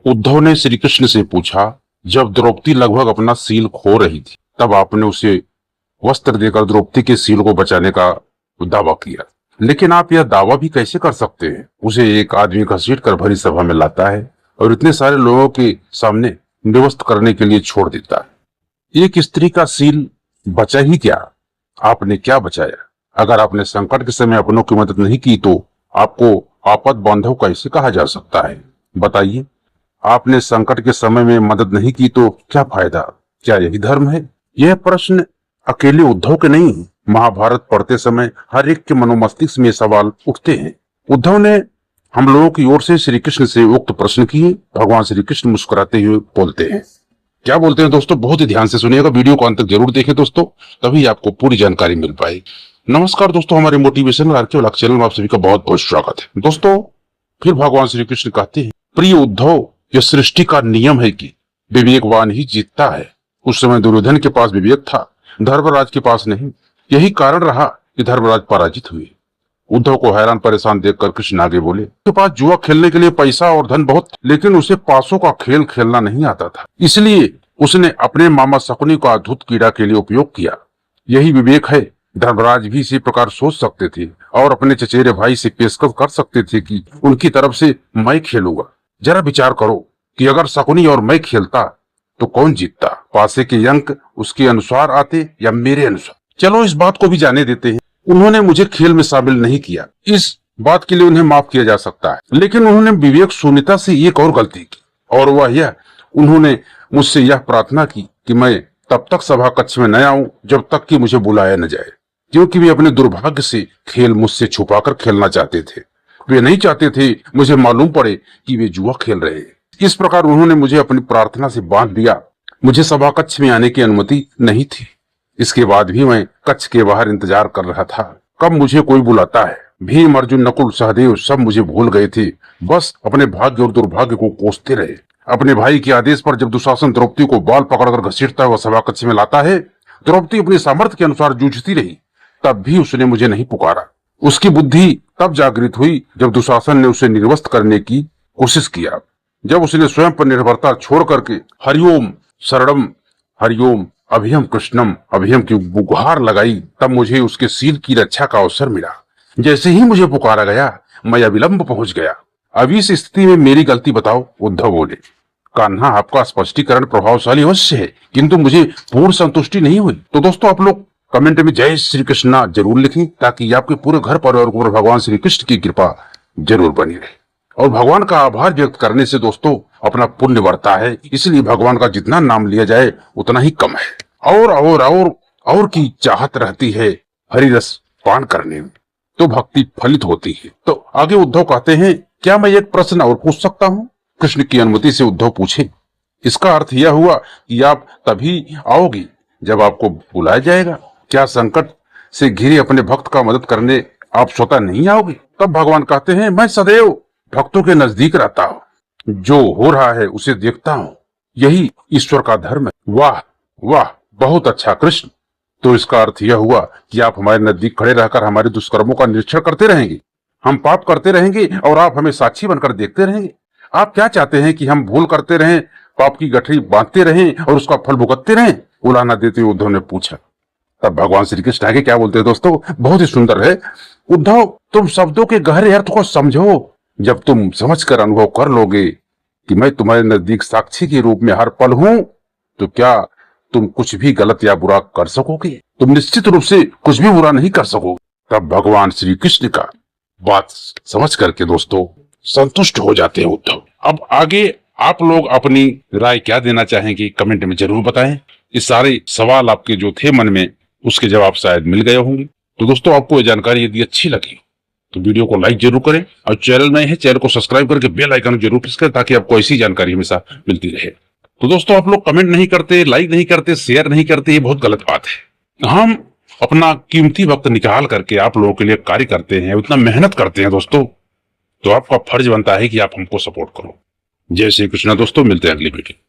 उद्धव ने श्री कृष्ण से पूछा, जब द्रौपदी लगभग अपना सील खो रही थी तब आपने उसे वस्त्र देकर द्रौपदी के सील को बचाने का दावा किया, लेकिन आप यह दावा भी कैसे कर सकते हैं? उसे एक आदमी घसीट कर भरी सभा में लाता है और इतने सारे लोगों के सामने निवस्त करने के लिए छोड़ देता है। एक स्त्री का सील बचा ही क्या, आपने क्या बचाया? अगर आपने संकट के समय अपनों की मदद नहीं की तो आपको आपद बांधव कैसे कहा जा सकता है? बताइए, आपने संकट के समय में मदद नहीं की तो क्या फायदा? क्या यही धर्म है? यह प्रश्न अकेले उद्धव के नहीं, महाभारत पढ़ते समय हर एक के मनोमस्तिष्क में सवाल उठते हैं। उद्धव ने हम लोगों की ओर से श्री कृष्ण से उक्त प्रश्न किए। भगवान श्री कृष्ण मुस्कुराते हुए बोलते हैं। क्या बोलते हैं दोस्तों? बहुत ही ध्यान से सुनिएगा, वीडियो को अंत तक जरूर देखें दोस्तों, तभी आपको पूरी जानकारी मिल पाएगी। नमस्कार दोस्तों, हमारे मोटिवेशनल आरके व्लॉग चैनल में आप सभी का बहुत बहुत स्वागत है। दोस्तों, फिर भगवान श्री कृष्ण कहते हैं, प्रिय उद्धव, यह सृष्टि का नियम है कि विवेकवान ही जीतता है। उस समय दुर्योधन के पास विवेक था, धर्मराज के पास नहीं। यही कारण रहा कि धर्मराज पराजित हुए। उद्धव को हैरान परेशान देखकर कृष्ण आगे बोले, उसके पास जुआ खेलने के लिए पैसा और धन बहुत, लेकिन उसे पासों का खेल खेलना नहीं आता था। इसलिए उसने अपने मामा शकुनी का अद्भुत कीड़ा के लिए उपयोग किया। यही विवेक है। धर्मराज भी इसी प्रकार सोच सकते थे और अपने चचेरे भाई से पेशकश कर सकते थे कि उनकी तरफ से मैं खेलूंगा। जरा विचार करो कि अगर शकुनी और मैं खेलता तो कौन जीतता? पासे के अंक उसके अनुसार आते या मेरे अनुसार? चलो इस बात को भी जाने देते हैं। उन्होंने मुझे खेल में शामिल नहीं किया, इस बात के लिए उन्हें माफ किया जा सकता है, लेकिन उन्होंने विवेक शून्यता से एक और गलती की, और वह यह, उन्होंने मुझसे यह प्रार्थना की कि मैं तब तक सभा कक्ष में न आऊं जब तक कि मुझे बुलाया न जाए, क्योंकि वे अपने दुर्भाग्य से खेल मुझसे छुपाकर खेलना चाहते थे। वे नहीं चाहते थे मुझे मालूम पड़े कि वे जुआ खेल रहे हैं। इस प्रकार उन्होंने मुझे अपनी प्रार्थना से बांध दिया। मुझे सभा कक्ष में आने की अनुमति नहीं थी। इसके बाद भी मैं कक्ष के बाहर इंतजार कर रहा था, कब मुझे कोई बुलाता है। भीम, अर्जुन, नकुल, सहदेव सब मुझे भूल गए थे, बस अपने भाग्य और दुर्भाग्य को कोसते रहे। अपने भाई के आदेश पर जब दुशासन द्रौपदी को बाल पकड़कर घसीटता हुआ सभा कक्ष में लाता है, द्रौपदी अपने सामर्थ्य के अनुसार जूझती रही, तब भी उसने मुझे नहीं पुकारा। उसकी बुद्धि तब जागृत हुई जब दुशासन ने उसे निर्वस्त करने की कोशिश किया। जब उसने स्वयं पर निर्भरता छोड़ करके हरिओम शरणम हरिओम अभयम कृष्णम अभयम की गुहार लगाई, तब मुझे उसके सील की रक्षा का अवसर मिला। जैसे ही मुझे पुकारा गया, मैं अविलंब पहुंच गया। अब इस स्थिति में मेरी गलती बताओ? उद्धव बोले, कान्हा, आपका स्पष्टीकरण प्रभावशाली अवश्य है, किंतु मुझे पूर्ण संतुष्टि नहीं हुई। तो दोस्तों, आप लोग कमेंट में जय श्री कृष्णा जरूर लिखें, ताकि आपके पूरे घर परिवार को भगवान श्री कृष्ण की कृपा जरूर बनी रहे। और भगवान का आभार व्यक्त करने से दोस्तों अपना पुण्य बढ़ता है, इसलिए भगवान का जितना नाम लिया जाए उतना ही कम है। और की चाहत रहती है हरि रस पान करने में, तो भक्ति फलित होती है। तो आगे उद्धव कहते हैं, क्या मैं एक प्रश्न और पूछ सकता हूँ? कृष्ण की अनुमति से उद्धव पूछे। इसका अर्थ यह हुआ कि आप तभी आओगे जब आपको बुलाया जाएगा। क्या संकट से घिरे अपने भक्त का मदद करने आप स्वतः नहीं आओगे? तब भगवान कहते हैं, मैं सदैव भक्तों के नजदीक रहता हूँ, जो हो रहा है उसे देखता हूँ, यही ईश्वर का धर्म है। वाह वाह, बहुत अच्छा कृष्ण। तो इसका अर्थ यह हुआ कि आप हमारे नजदीक खड़े रहकर हमारे दुष्कर्मों का निरीक्षण करते रहेंगे, हम पाप करते रहेंगे और आप हमें साक्षी बनकर देखते रहेंगे। आप क्या चाहते हैं कि हम भूल करते रहें, पाप की गठरी बांधते रहें और उसका फल भुगतते रहें? उलाहना देते हुए उद्धव ने पूछा। तब भगवान श्री कृष्ण आगे क्या बोलते हैं दोस्तों, बहुत ही सुंदर है। उद्धव, तुम शब्दों के गहरे अर्थ को समझो। जब तुम समझकर अनुभव कर लोगे कि मैं तुम्हारे नजदीक साक्षी के रूप में हर पल हूँ, तो क्या तुम कुछ भी गलत या बुरा कर सकोगे? तुम निश्चित रूप से कुछ भी बुरा नहीं कर सकोगे। तब भगवान श्री कृष्ण का बात समझ करके दोस्तों संतुष्ट हो जाते हैं उद्धव। अब आगे आप लोग अपनी राय क्या देना चाहेंगे कमेंट में जरूर बताएं। ये सारे सवाल आपके जो थे मन में, उसके जवाब शायद मिल गए होंगे। तो दोस्तों, आपको ये जानकारी यदि अच्छी लगी तो वीडियो को लाइक जरूर करें, और चैनल नए हैं चैनल को सब्सक्राइब करके बेल आइकन जरूर प्रेस करें, ताकि आपको ऐसी जानकारी हमेशा मिलती रहे। तो दोस्तों, आप लोग कमेंट नहीं करते, लाइक नहीं करते, शेयर नहीं करते, ये बहुत गलत बात है। हम अपना कीमती वक्त निकाल करके आप लोगों के लिए कार्य करते हैं, उतना मेहनत करते हैं दोस्तों, तो आपका फर्ज बनता है कि आप हमको सपोर्ट करो। जय श्री कृष्ण दोस्तों, मिलते हैं अगली वीडियो।